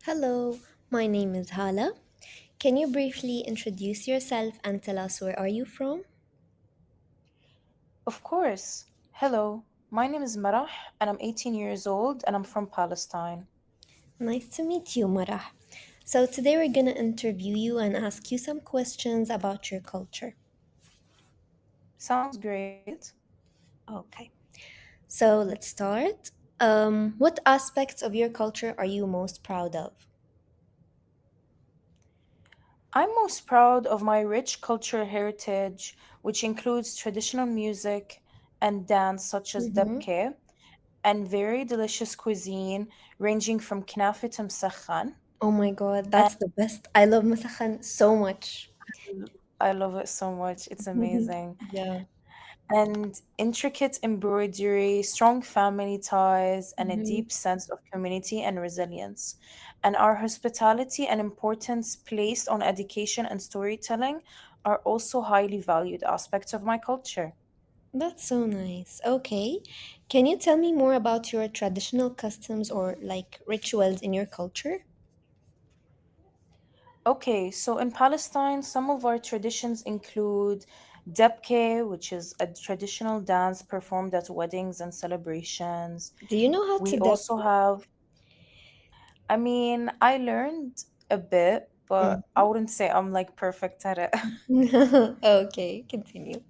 Hello, my name is Hala. Can you briefly introduce yourself and tell us where are you from? Of course. Hello, my name is Marah and I'm 18 years old and I'm from Palestine. Nice to meet you, Marah. So today we're gonna interview you and ask you some questions about your culture. Sounds great. Okay. So let's start. What aspects of your culture are you most proud of? I'm most proud of my rich cultural heritage, which includes traditional music and dance such as Mm-hmm. dabke and very delicious cuisine ranging from knafe to msakhan. Oh my god, And that's the best. I love Masakhan so much. I love it so much. It's amazing. Yeah. And intricate embroidery, strong family ties, and a Mhm. deep sense of community and resilience. And our hospitality and importance placed on education and storytelling are also highly valued aspects of my culture. That's so nice. Okay. Can you tell me more about your traditional customs or like rituals in your culture? Okay, so in Palestine, some of our traditions include debke, which is a traditional dance performed at weddings and celebrations. Do you know how to We dub? also have I mean, I learned a bit, but I Mhm. wouldn't say I'm like perfect at it. Okay, continue.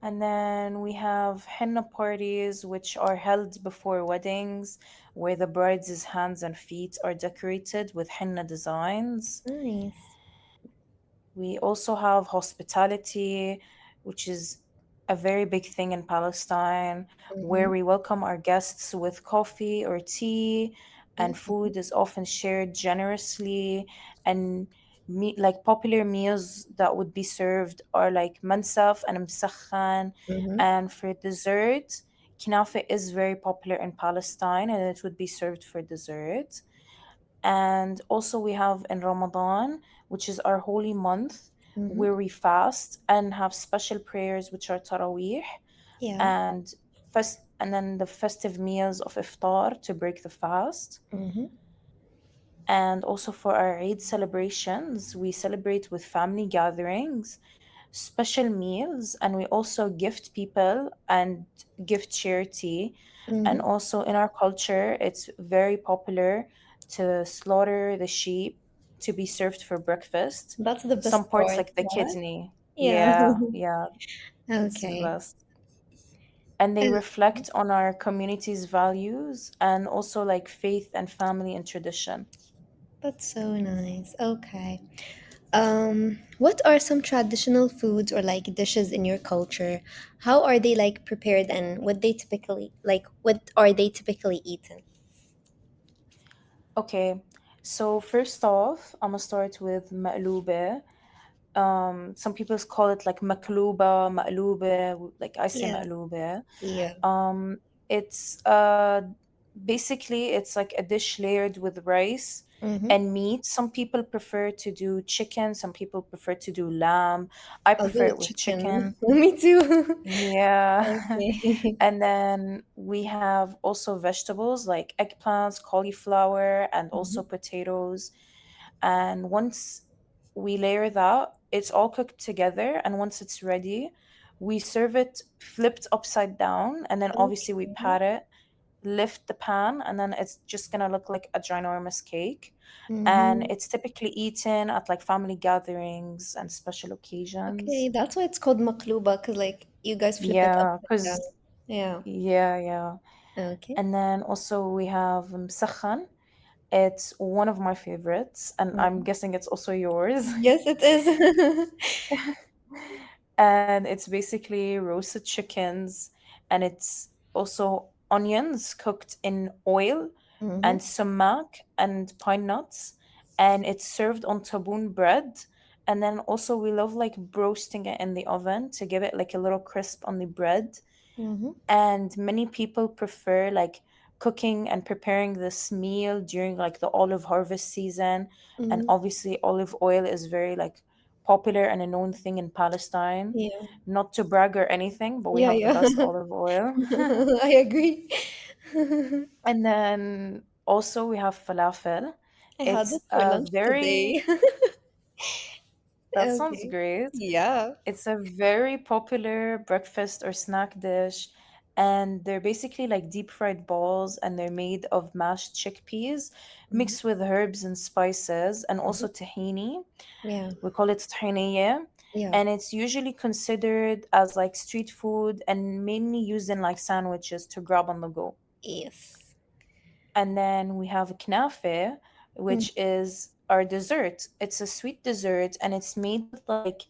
And then we have henna parties, which are held before weddings, where the bride's hands and feet are decorated with henna designs. Nice. We also have hospitality, which is a very big thing in Palestine, where Mm-hmm. we welcome our guests with coffee or tea, and Okay. food is often shared generously. And like popular meals that would be served are like mansaf and msakhan. Mm-hmm. And for dessert, kinafe is very popular in Palestine, and it would be served for dessert. And also, we have in Ramadan, which is our holy month, Mm-hmm. where we fast and have special prayers, which are Taraweeh, Yeah. and and then the festive meals of iftar to break the fast. Mm-hmm. And also for our Eid celebrations, we celebrate with family gatherings, special meals, and we also gift people and gift charity. And Mm-hmm. also in our culture, it's very popular to slaughter the sheep to be served for breakfast. That's the Some best parts part. like the Yeah. kidney. Yeah. Yeah, yeah, it's the Okay. best. And they And reflect on our community's values and also like faith and family and tradition. that's so nice. Okay. What are some traditional foods or like dishes in your culture? How are they like prepared and what are they typically eaten? Okay, so first off, I'm gonna start with maqlube. Some people call it like makluba, maqlube, like I say Yeah. maqlube. Yeah. Um, it's basically it's like a dish layered with rice Mm-hmm. and meat. Some people prefer to do chicken, some people prefer to do lamb. I I'll prefer do it with chicken. chicken. Me too. Yeah. Okay. And then we have also vegetables like eggplants, cauliflower, and also Mhm. potatoes. And once we layer that, it's all cooked together. And once it's ready, we serve it flipped upside down. And then obviously we Okay. pat it, lift the pan, and then it's just gonna look like a ginormous cake. And Mm-hmm. it's typically eaten at like family gatherings and special Okay, occasions. that's why it's called makluba, because like you guys flip it Yeah, upside down. because Yeah. yeah, yeah. Okay. And then also we have Msakhan. It's one of my favorites, and I'm Mhm. guessing it's also yours. Yes, it is. And it's basically roasted chickens, and it's also onions cooked in oil Mm-hmm. and sumac and pine nuts, and it's served on taboon bread. And then also we love like roasting it in the oven to give it like a little crisp on the bread. Mm-hmm. And many people prefer like cooking and preparing this meal during like the olive harvest season. And Mm-hmm. obviously olive oil is very like popular and a known thing in Palestine. Yeah. Not to brag or anything, but we Yeah, have the yeah. best olive oil. I agree. And then Also, we have falafel. I had It's it for a lunch today. very, that sounds Okay. great. Yeah. It's a very popular breakfast or snack dish, and they're basically like deep fried balls, and they're made of mashed chickpeas Mhm, mixed with herbs and spices, and mhm. also tahini. Yeah. We call it tahiniya, Yeah. and it's usually considered as like street food and mainly used in like sandwiches to grab on the go. Yes. And then we have knafe, Mm, which is our dessert. It's a sweet dessert, and it's made with like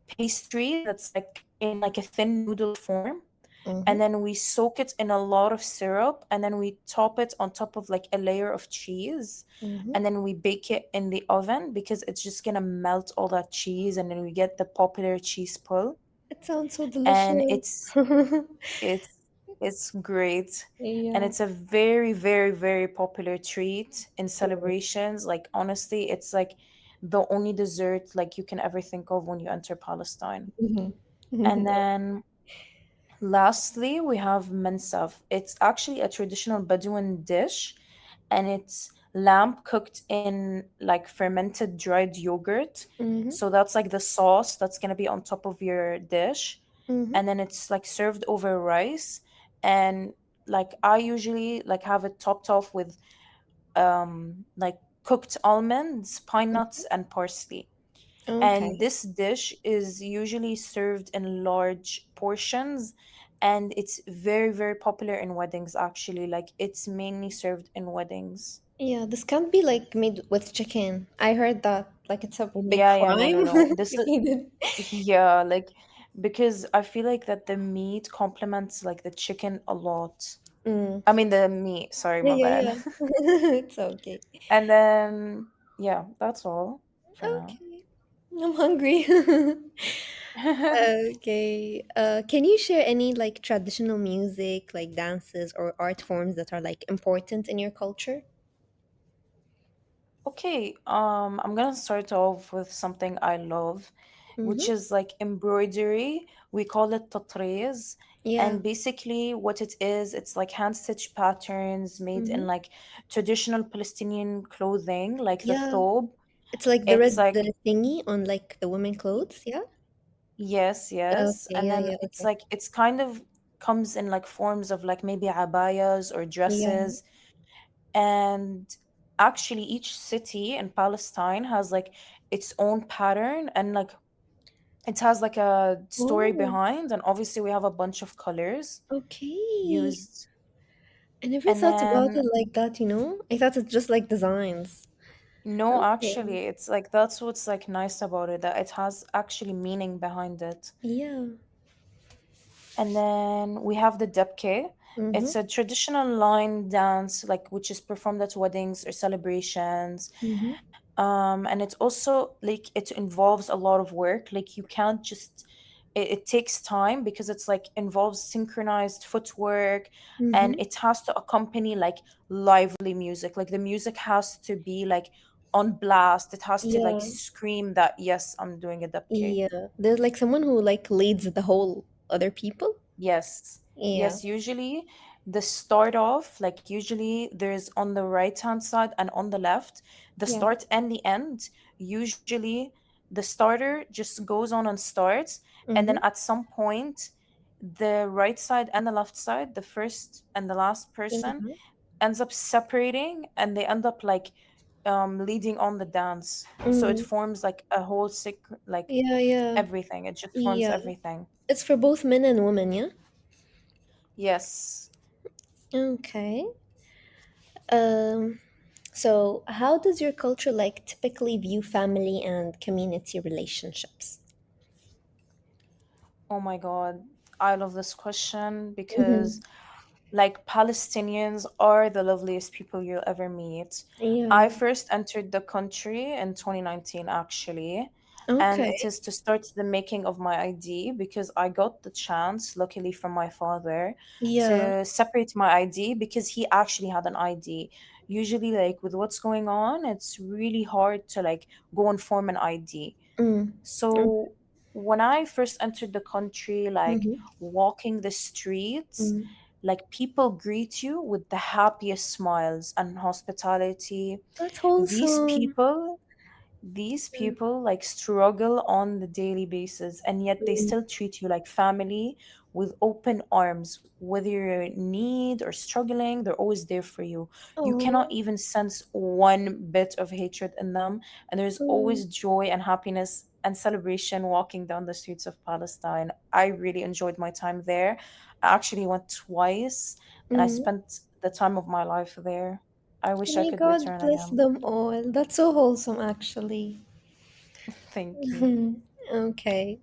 pastry that's like in like a thin noodle form. mhm, And then we soak it in a lot of syrup, and then we top it on top of like a layer of cheese. mhm. And then we bake it in the oven because it's just gonna melt all that cheese, and then we get the popular cheese pull. It sounds so And delicious. it's it's great, and Yeah. it's a very very very popular treat in Mm, celebrations. Like honestly, it's like the only dessert like you can ever think of when you enter Palestine. mhm. And then lastly, we have mensaf. It's actually a traditional Bedouin dish, and it's lamb cooked in like fermented dried yogurt. Mhm, So that's like the sauce that's gonna be on top of your dish, mhm, and then it's like served over rice. And like I usually like have it topped off with like cooked almonds, pine mhm. nuts, and parsley. And Okay. this dish is usually served in large portions, and it's very, very popular in weddings, actually. Like, it's mainly served in weddings. Yeah, this can't be like made with chicken. I heard that like it's a big Yeah, yeah, no, no, crime no. This if is, you did. yeah, like, because I feel like that the meat complements like the chicken a lot. Mm. I mean, the meat, sorry, Yeah, my yeah, bad. yeah. It's okay. And then, yeah, that's all for now. Okay. I'm hungry. Okay. Can you share any like traditional music, like dances or art forms that are like important in your culture? Okay, I'm gonna start off with something I love, which Mm-hmm. is like embroidery. We call it tatriz. Yeah. And basically, what it is, it's like hand stitched patterns made Mm-hmm. in like traditional Palestinian clothing, like the Yeah. thobe. It's like the It's red like, the thingy on like the women clothes. Yeah. yes, yes. Okay. And Yeah. then Yeah. it's Okay. like, it's kind of comes in like forms of like maybe abayas or Yeah. dresses. And actually, each city in Palestine has like its own pattern, and like it has like a story Oh. behind, and obviously we have a bunch of colors Okay. used. I never And thought about then it like that. I thought it's just like designs. no, Okay. actually, it's like that's what's like nice about it, that it has actually meaning behind it. Yeah. And then we have the debke. Mm-hmm. It's a traditional line dance, like which is performed at weddings or celebrations. Mm-hmm. And it's also like it involves a lot of work. Like you can't just, it takes time because it's like involves synchronized footwork, and Mm-hmm. it has to accompany like lively music. Like the music has to be like on blast. It has to like Yeah. scream that yes, I'm doing a dubke. Yeah. There's like someone who like leads the whole other people. Yes. Yeah. Yes, usually the start off, like usually there's on the right hand side and on the left, the Yeah. start and the end. Usually the starter just goes on and starts, and then Mm-hmm. at some point, the right side and the left side, the first and the last person, Uh-huh. ends up separating, and they end up like leading on the dance. So it Mm. forms like a whole like Yeah, yeah. everything. It just forms Yeah. everything. It's for both men and women, yeah? Yes. Okay. Um, so how does your culture like typically view family and community relationships? Oh my God. I love this question because, Mm-hmm. like, Palestinians are the loveliest people you'll ever meet. I Yeah. first entered the country in 2019, actually, and it Okay. is to start the making of my ID because I got the chance, luckily from my father, Yeah. to separate my ID because he actually had an ID. Usually, like, with what's going on, it's really hard to, like, go and form an ID. Mm. So when I first entered the country, like Mm-hmm. walking the streets, Mm. like people greet you with the happiest smiles and hospitality. That's These wholesome. people these people like struggle on the daily basis, and yet they Mm. still treat you like family with open arms. Whether you're in need or struggling, they're always there for you. You cannot Oh, even sense one bit of hatred in them, and there's oh, always joy and happiness and celebration walking down the streets of Palestine. I really enjoyed my time there. I actually went twice, and I mm. spent the time of my life there. I wish I May could God return bless again. them all. That's so wholesome, actually. Thank you. Mhm. Okay.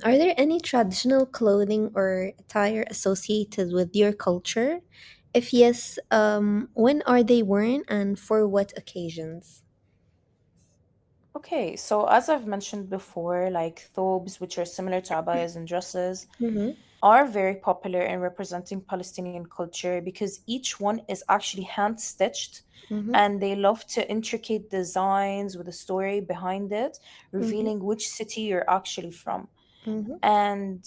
Are there any traditional clothing or attire associated with your culture? If yes, when are they worn and for what occasions? Okay, so as I've mentioned before, like thobes, which are similar to abayas and dresses, Mm-hmm. are very popular in representing Palestinian culture because each one is actually hand stitched, Mm-hmm. and they love to intricate designs with a story behind it, Mm-hmm. revealing which city you're actually from. Mm-hmm. And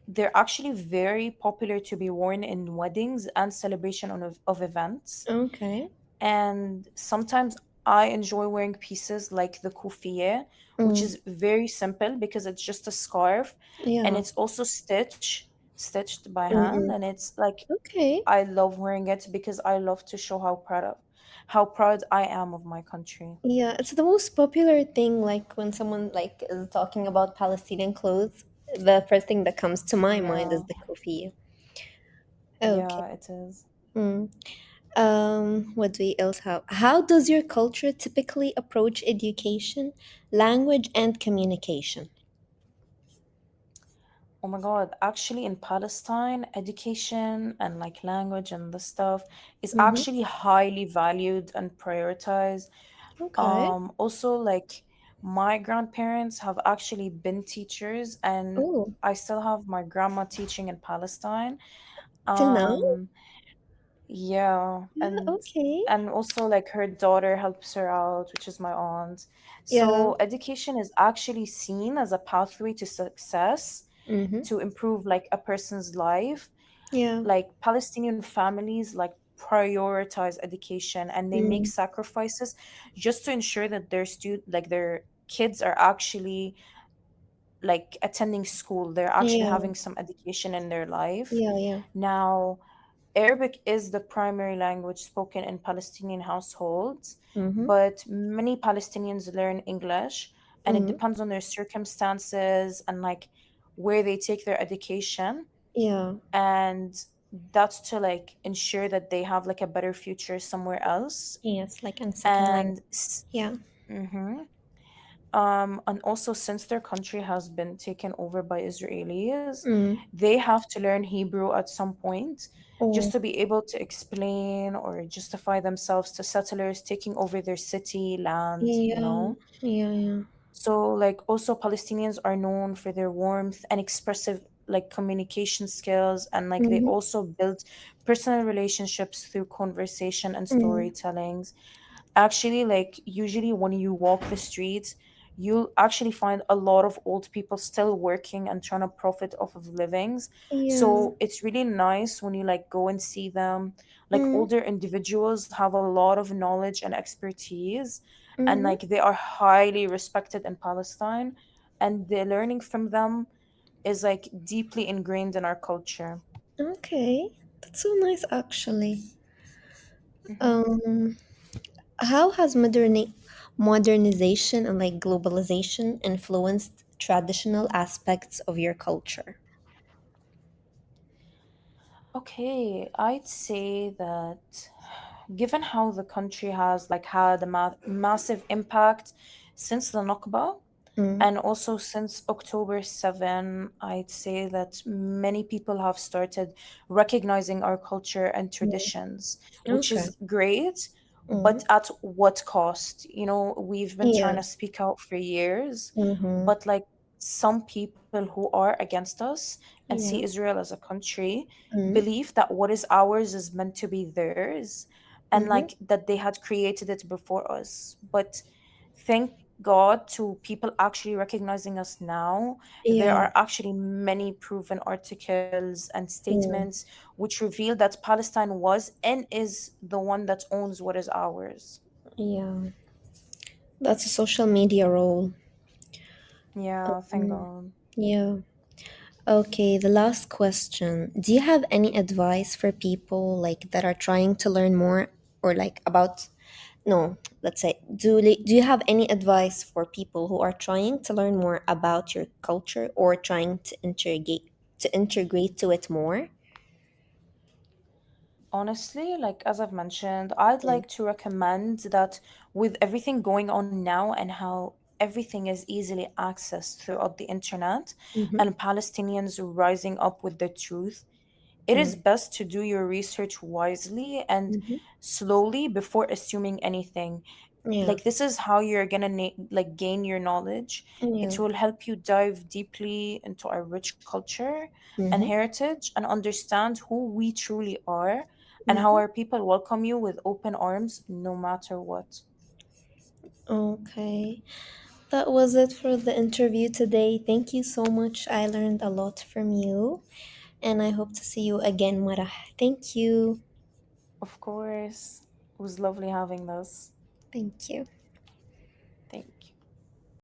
they're actually very popular to be worn in weddings and celebration of events. Okay. And sometimes I enjoy wearing pieces like the kufiye, which Mm. is very simple because it's just a scarf, and Yeah. it's also stitched by hand, Mm. and it's like Okay. I love wearing it because I love to show how proud I am of my country. Yeah, it's the most popular thing. Like when someone like is talking about Palestinian clothes, the first thing that comes to my mind is Yeah, the kufi. Okay. yeah, it is. Mm. What do we else have? How does your culture typically approach education, language, and communication? Oh my God, actually in Palestine, education and like language and the stuff is Mm-hmm. actually highly valued and prioritized. Okay. Also, like my grandparents have actually been teachers, and Oh, I still have my grandma teaching in Palestine. till now? Um, yeah, Yeah, okay. and also like her daughter helps her out, which is my aunt. Yeah. So education is actually seen as a pathway to success, Mm-hmm. to improve like a person's life. Yeah. Like Palestinian families like prioritize education, and they make Mm. sacrifices just to ensure that their kids are actually like attending school, they're actually Yeah. having some education in their life. Yeah, yeah. Now, Arabic is the primary language spoken in Palestinian households, Mm-hmm. but many Palestinians learn English, and it Mm. depends on their circumstances and like where they take their education. Yeah. And that's to like ensure that they have like a better future somewhere else. Yes, like in second language. And Yeah. mhm. And also, since their country has been taken over by Israelis, Mm. they have to learn Hebrew at some point just Oh, to be able to explain or justify themselves to settlers taking over their city, land, you yeah. know? Yeah, yeah. So, like, also Palestinians are known for their warmth and expressive, like, communication skills, and like they Mm-hmm. also build personal relationships through conversation and Mm. storytellings. Actually, like, usually when you walk the streets, you'll actually find a lot of old people still working and trying to profit off of livings. Yeah. So it's really nice when you like go and see them. Like Mm. older individuals have a lot of knowledge and expertise, and Mm-hmm. like they are highly respected in Palestine, and the learning from them is like deeply ingrained in our culture. Okay. That's so nice, actually. Mhm. Um, how has modernization and like globalization influenced traditional aspects of your culture? Okay, I'd say that given how the country has like had a massive impact since the Nakba, Mm. and also since October 7, I'd say that many people have started recognizing our culture and Mm. traditions, which Okay. is great, Mm. but at what cost? You know, we've been trying Yeah. to speak out for years, Mm-hmm. but like some people who are against us and see Yeah. Israel as a country Mm. believe that what is ours is meant to be theirs, and Mm-hmm. like that they had created it before us. But thank God to people actually recognizing us now, there Yeah. are actually many proven articles and Yeah. statements which reveal that Palestine was and is the one that owns what is ours. Yeah. That's a social media role. Yeah, thank Mm, God. yeah. Okay, the last question. Do you have any advice for people like that are trying to learn more or like about no, let's say do you have any advice for people who are trying to learn more about your culture or trying to integrate to it more? Honestly, like as I've mentioned, I'd Mm, like to recommend that with everything going on now and how everything is easily accessed throughout the internet mm-hmm. and Palestinians rising up with the truth, it Yeah. is best to do your research wisely and Mm-hmm. slowly before assuming anything. Yeah. Like this is how you're gonna like gain your knowledge. Yeah. It will help you dive deeply into our rich culture and Mm-hmm. heritage and understand who we truly are and how Mm-hmm. our people welcome you with open arms no matter what. Okay. That was it for the interview today. Thank you so much. I learned a lot from you, and I hope to see you again, Marah. Thank you. Of course, it was lovely having this. Thank you. Thank you.